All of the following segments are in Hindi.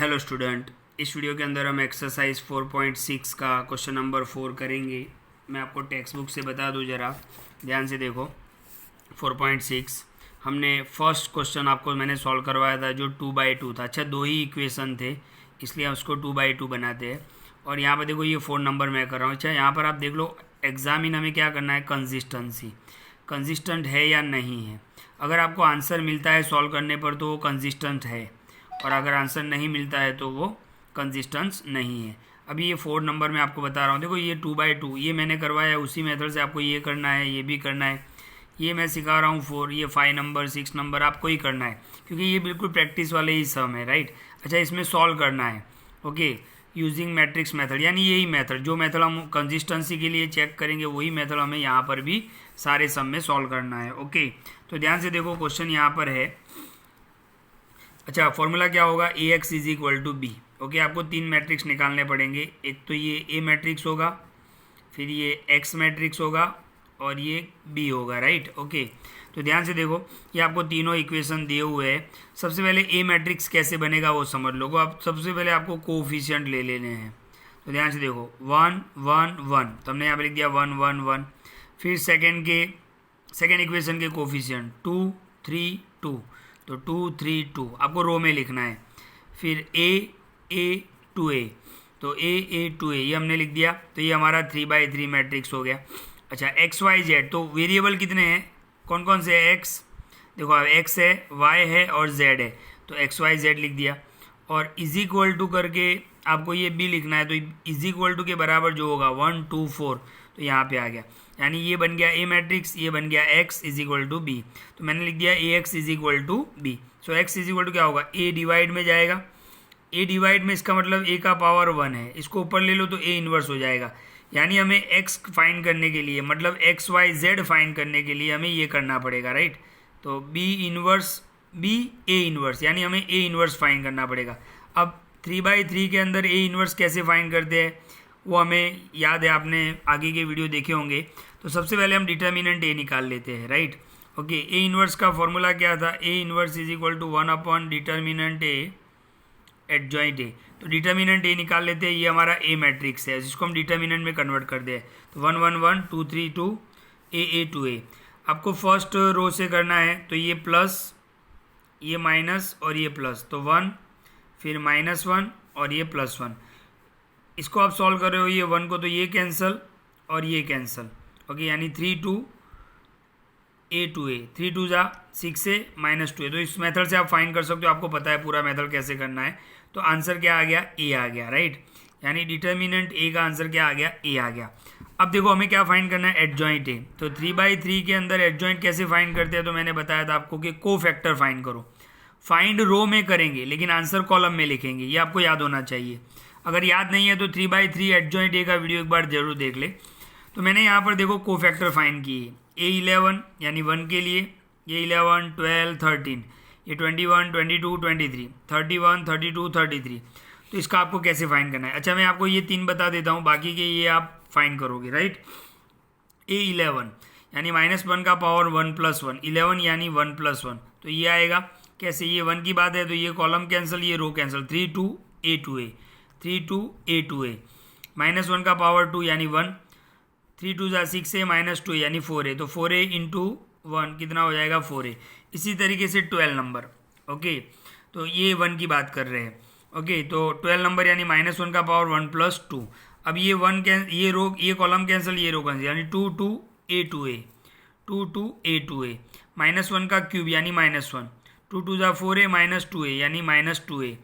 हेलो स्टूडेंट, इस वीडियो के अंदर हम एक्सरसाइज 4.6 का क्वेश्चन नंबर 4 करेंगे। मैं आपको टेक्स्ट बुक से बता दूं, ज़रा ध्यान से देखो। 4.6 हमने फर्स्ट क्वेश्चन आपको मैंने सॉल्व करवाया था जो 2/2 था। अच्छा, दो ही इक्वेशन थे इसलिए हम उसको 2/2 बनाते हैं। और यहाँ पर देखो ये 4 नंबर मैं कर रहा हूँ। अच्छा, यहाँ पर आप देख लो, एग्जामिन हमें क्या करना है, कंसिस्टेंसी, कंसिस्टेंट है या नहीं है। अगर आपको आंसर मिलता है सॉल्व करने पर तो वो कंसिस्टेंट है, और अगर आंसर नहीं मिलता है तो वो कंसिस्टेंस नहीं है। अभी ये 4 नंबर मैं आपको बता रहा हूँ। देखो ये 2/2 ये मैंने करवाया है, उसी मेथड से आपको ये करना है, ये भी करना है। ये मैं सिखा रहा हूँ 4, ये 5 नंबर 6 नंबर आपको ही करना है, क्योंकि ये बिल्कुल प्रैक्टिस वाले ही सम है, राइट। अच्छा, इसमें सॉल्व करना है, ओके, यूजिंग मैट्रिक्स मेथड, यानी यही मेथड, जो मेथड हम कंसिस्टेंसी के लिए चेक करेंगे वही मेथड हमें यहाँ पर भी सारे सम में सॉल्व करना है। ओके, तो ध्यान से देखो, क्वेश्चन यहाँ पर है। अच्छा, फॉर्मूला क्या होगा, AX is equal to B. Okay, आपको 3 मैट्रिक्स निकालने पड़ेंगे। एक तो ये A मैट्रिक्स होगा, फिर ये X मैट्रिक्स होगा, और ये B होगा, राइट। ओके, तो ध्यान से देखो, ये आपको तीनों इक्वेशन दिए हुए हैं। सबसे पहले A मैट्रिक्स कैसे बनेगा वो समझ लो। आप सबसे पहले आपको कोफिशिएंट ले लेने हैं। तो ध्यान से देखो, 1 1 1, तो हमने यहाँ पर लिख दिया 1 1 1। फिर सेकेंड इक्वेशन के कोफिशिएंट 2 3 2, तो 2 3 2 आपको रो में लिखना है। फिर A 2A, तो A 2A ये हमने लिख दिया, तो ये हमारा 3/3 मैट्रिक्स हो गया। अच्छा, XYZ, तो वेरिएबल कितने हैं, कौन कौन से है, X, देखो X है, Y है और Z है, तो XYZ लिख दिया। और इज इक्वल टू करके आपको ये B लिखना है, तो इज इक्वल टू के बराबर जो होगा 1 2 4, तो यहाँ पे आ गया, यानी ये बन गया A मैट्रिक्स, ये बन गया X is equal to B, तो मैंने लिख दिया AX is equal to B। So X is equal to क्या होगा, A डिवाइड में जाएगा, A डिवाइड में इसका मतलब A का पावर 1 है, इसको ऊपर ले लो तो A इन्वर्स हो जाएगा। यानी हमें X फाइंड करने के लिए, मतलब XYZ फाइंड करने के लिए हमें ये करना पड़ेगा, राइट। तो B A इन्वर्स, यानी हमें A इन्वर्स फाइंड करना पड़ेगा। अब 3/3 के अंदर A इन्वर्स कैसे फाइंड करते हैं वो हमें याद है, आपने आगे के वीडियो देखे होंगे। तो सबसे पहले हम डिटर्मिनेंट A निकाल लेते हैं, राइट। ओके, A इन्वर्स का फॉर्मूला क्या था, A inverse is equal to 1 determinant A adjoint A। तो डिटर्मिनेंट A निकाल लेते हैं, ये हमारा A मैट्रिक्स है, जिसको हम डिटर्मिनेंट में कन्वर्ट कर दे। तो 1 1 1 2 3 2 A 2A। आपको फर्स्ट रो से करना है, तो ये प्लस, ये माइनस और ये प्लस, तो 1, फिर -1 और ये +1। इसको आप सॉल्व कर रहे हो, ये 1 को, तो ये कैंसिल और ये कैंसिल। ओके, यानी 3 2 A 2A, 3 2 जा 6A -2A। तो इस मेथड से आप फाइंड कर सकते हो, आपको पता है पूरा मेथड कैसे करना है। तो आंसर क्या आ गया, A आ गया, राइट। यानी डिटर्मिनेंट A का आंसर क्या आ गया, A आ गया। अब देखो हमें क्या फाइंड करना है, एडजॉइंट A। तो 3/3 के अंदर एडजॉइंट कैसे फाइंड करते हैं, तो मैंने बताया था आपको कि को फैक्टर फाइंड करो। फाइंड रो में करेंगे लेकिन आंसर कॉलम में लिखेंगे, ये आपको याद होना चाहिए। अगर याद नहीं है तो 3/3 एडजॉइंट A का वीडियो एक बार जरूर देख ले। तो मैंने यहाँ पर देखो को फैक्टर फाइंड किए, A11 यानी 1 के लिए, ये 11 12 13, ये 21 22 23 31 32 33। तो इसका आपको कैसे फाइंड करना है। अच्छा, मैं आपको ये 3 बता देता हूँ, बाकी के ये आप फाइंड करोगे, राइट। A11 यानी -1 का पावर 1 + 1, 11 यानी 1 + 1, तो ये आएगा कैसे, ये 1 की बात है तो ये कॉलम कैंसिल, ये रो cancel, 3 2 A 2A 3 2 A 2A, -1 का पावर 2 यानी 1, 3 2 जा 6A -2 यानी 4A, तो 4A × 1 कितना हो जाएगा, 4A। इसी तरीके से 12 नंबर, ओके, तो ये 1 की बात कर रहे हैं। ओके, तो 12 नंबर यानी -1 का पावर 1 + 2। अब ये 1 ये रो, ये कॉलम कैंसिल, ये रो कैंसिल, यानी 2 2 A 2A 2 2 A 2A, -1 का क्यूब यानी -1, 2 2 जा 4A -2A यानी -2A,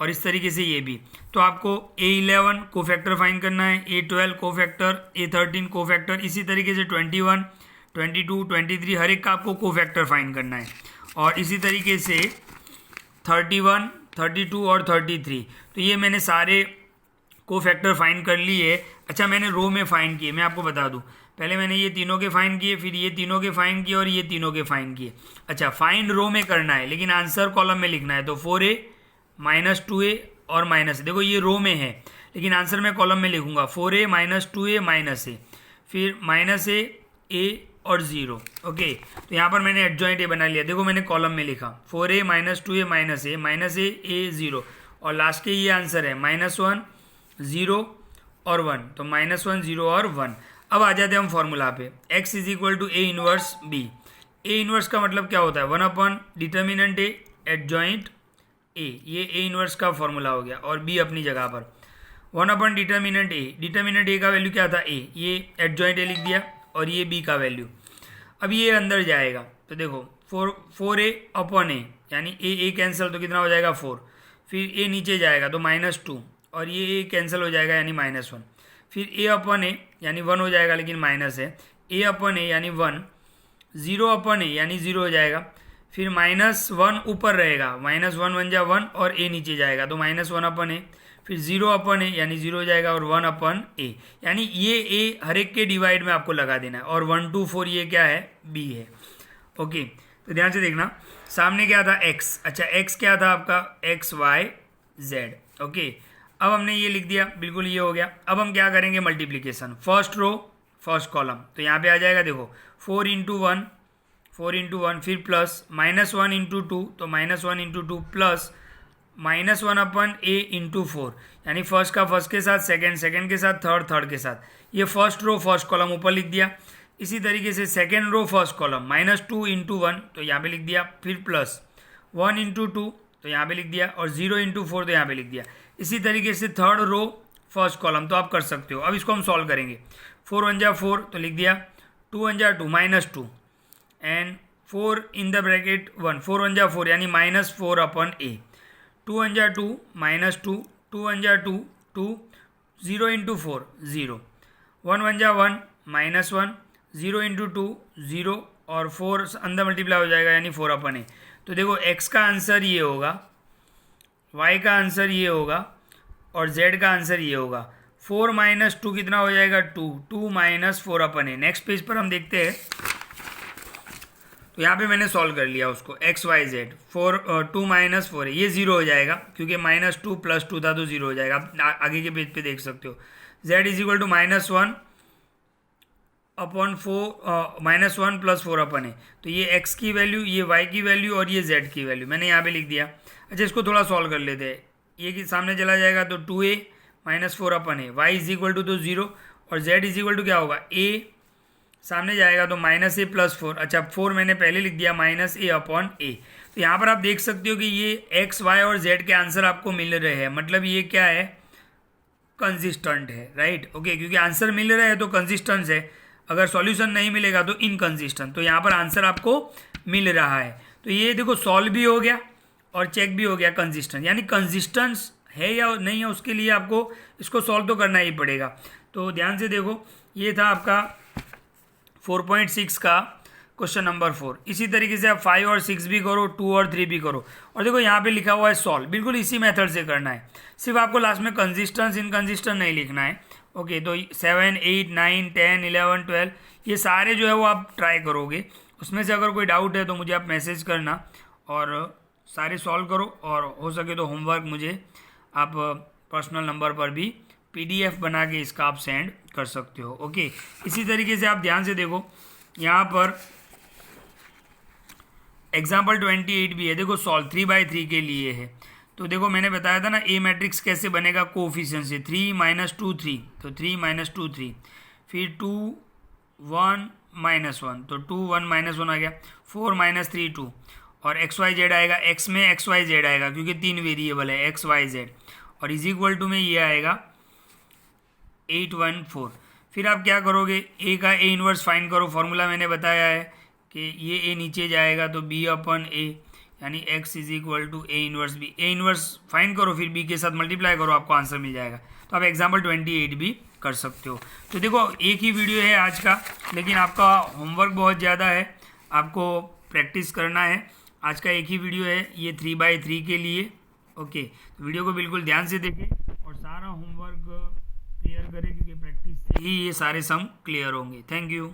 और इस तरीके से ये भी। तो आपको A11 को फैक्टर फाइंड करना है, A12 को फैक्टर, A13 को फैक्टर, इसी तरीके से 21 22 23 हर एक का आपको को फैक्टर फाइंड करना है। और इसी तरीके से 31 32 और 33, तो ये मैंने सारे को फैक्टर फाइंड कर लिए। अच्छा, मैंने रो में फाइंड किए, मैं आपको बता दूं, पहले मैंने ये तीनों के फाइंड किए, फिर ये तीनों के फाइंड किए और ये तीनों के फाइंड किए। अच्छा, फाइंड रो में करना है लेकिन आंसर कॉलम में लिखना है, तो 4A -2A और -A, देखो ये रो में है लेकिन आंसर मैं कॉलम में लिखूंगा, 4A -2A -A, फिर -A और 0। ओके, तो यहाँ पर मैंने एडजॉइंट A बना लिया, देखो मैंने कॉलम में लिखा 4A -2A -A A 0, और लास्ट के ये आंसर है -1 0 और 1, तो -1 0 और 1। अब आ जाते हैं हम फॉर्मूला पे, x is equal to A inverse B. A inverse का मतलब क्या होता है, 1 upon determinant A adjoint A, ये ए इनवर्स का फॉर्मूला हो गया, और बी अपनी जगह पर 1 अपॉन डिटर्मिनेंट ए का वैल्यू क्या था ए, ये एडजॉइंट ए लिख दिया, और ये बी का वैल्यू। अब ये अंदर जाएगा तो देखो 4a अपॉन ए, यानी ए कैंसिल तो कितना हो जाएगा 4, फिर ए नीचे जाएगा तो -2, और ये ए कैंसिल हो जाएगा यानी -1, फिर ए अपॉन ए यानी 1 हो जाएगा लेकिन माइनस है, ए अपॉन ए यानी 1, 0 अपॉन ए यानी 0 हो जाएगा, फिर -1 ऊपर रहेगा, -1 1 जा 1 और ए नीचे जाएगा तो -1 अपॉन ए, फिर 0 अपॉन ए यानी 0 हो जाएगा, और 1 अपॉन ए, यानी ये ए हर एक के डिवाइड में आपको लगा देना है, और 1 2 4 ये क्या है, बी है। ओके, तो ध्यान से देखना, सामने क्या था x, अच्छा x क्या था आपका x y z। ओके, अब हमने ये लिख दिया, बिल्कुल ये हो गया। अब हम क्या करेंगे, multiplication, first row first column, तो यहाँ पे आ जाएगा देखो 4 इंटू 1 फिर प्लस -1 इंटू 2, तो -1 इंटू 2 प्लस -1 अपन ए इंटू 4, यानी फर्स्ट का फर्स्ट के साथ, सेकंड के साथ, थर्ड के साथ, ये फर्स्ट रो फर्स्ट कॉलम ऊपर लिख दिया। इसी तरीके से second row first column -2 into 1, तो यहाँ पे लिख दिया, फिर प्लस 1 इंटू 2, तो यहाँ पे लिख दिया, और 0 इंटू 4 तो यहाँ पे लिख दिया। इसी तरीके से थर्ड रो फर्स्ट कॉलम तो आप कर सकते हो। अब इसको हम सॉल्व करेंगे, 4 1 जा 4 तो लिख दिया, 2 1 जा 2 -2, एंड 4 इन द ब्रैकेट 1, 4 1 जा 4 यानी -4 अपॉन ए, 2 1 जा 2 -2, 2 1 जा 2 2, 0 इंटू 4 0, 1 1 जा 1 -1, 0 इंटू 2 0, और 4 अंदर मल्टीप्लाई हो जाएगा यानी 4 अपन ए। तो देखो x का आंसर ये होगा, y का आंसर ये होगा, और z का आंसर ये होगा। 4 - 2 कितना हो जाएगा, 2 2 - 4 अपन ए। नेक्स्ट पेज पर हम देखते हैं, तो यहाँ पे मैंने सॉल्व कर लिया उसको, x y z, 2 - 4 है, ये 0 हो जाएगा क्योंकि -2 + 2 था तो 0 हो जाएगा। आप आगे के पेज पे देख सकते हो, z is equal to -1 upon 1 + 4 upon है, तो ये x की वैल्यू, ये y की वैल्यू, और ये z की वैल्यू मैंने यहाँ पे लिख दिया। अच्छा, इसको थोड़ा सॉल्व कर लेते हैं, ये कि सामने चला जाएगा तो 2a - 4 अपन है, y इज इक्वल टू तो 0, और z इज इक्वल टू क्या होगा, a सामने जाएगा तो -a + 4, अच्छा 4 मैंने पहले लिख दिया, -a अपॉन a। तो यहाँ पर आप देख सकते हो कि ये x y और z के आंसर आपको मिल रहे हैं, मतलब ये क्या है, कंसिस्टेंट है, राइट। ओके, क्योंकि आंसर मिल रहे हैं तो कंसिस्टेंस है, अगर सॉल्यूशन नहीं मिलेगा तो इनकंसिस्टेंट। तो यहाँ पर आंसर आपको मिल रहा है, तो ये देखो सॉल्व भी हो गया और चेक भी हो गया कंसिस्टेंट, यानी कंसिस्टेंस है या नहीं है उसके लिए आपको इसको सॉल्व तो करना ही पड़ेगा। तो ध्यान से देखो, ये था आपका 4.6 का क्वेश्चन नंबर 4। इसी तरीके से आप 5 और 6 भी करो, 2 और 3 भी करो, और देखो यहाँ पे लिखा हुआ है सॉल्व, बिल्कुल इसी मेथड से करना है, सिर्फ आपको लास्ट में कंसिस्टेंस इनकंसिस्टेंट नहीं लिखना है। ओके, तो 7 8 9 10 11 12 ये सारे जो है वो आप ट्राई करोगे, उसमें से अगर कोई डाउट है तो मुझे आप मैसेज करना, और सारे सॉल्व करो, और हो सके तो होमवर्क मुझे आप पर्सनल नंबर पर भी PDF बना के इसका आप सेंड कर सकते हो। ओके, इसी तरीके से आप ध्यान से देखो, यहाँ पर एग्जाम्पल 28 भी है, देखो सॉल्व 3/3 के लिए है। तो देखो मैंने बताया था ना ए मैट्रिक्स कैसे बनेगा, कोएफिशिएंट से, 3 - 2 3, तो 3 - 2 3, फिर 2 1 -1, तो 2 1 -1 आ गया, 4 - 3 2, और x y z आएगा, x में x y z आएगा क्योंकि 3 वेरिएबल है x y z, और इज इक्वल टू में ये आएगा 8 1 4। फिर आप क्या करोगे, a का a इनवर्स फाइंड करो, फॉर्मूला मैंने बताया है कि ये a नीचे जाएगा तो b अपन a, यानी x is equal to a inverse b। a inverse find करो, फिर b के साथ मल्टीप्लाई करो, आपको आंसर मिल जाएगा। तो आप एग्जाम्पल 28 भी कर सकते हो। तो देखो एक ही वीडियो है आज का, लेकिन आपका होमवर्क बहुत ज़्यादा है, आपको प्रैक्टिस करना है। आज का एक ही वीडियो है, ये 3/3 के लिए। ओके, तो वीडियो को बिल्कुल ध्यान से देखें और सारा होमवर्क क्लियर करें, क्योंकि प्रैक्टिस से ही ये सारे सम क्लियर होंगे। Thank you.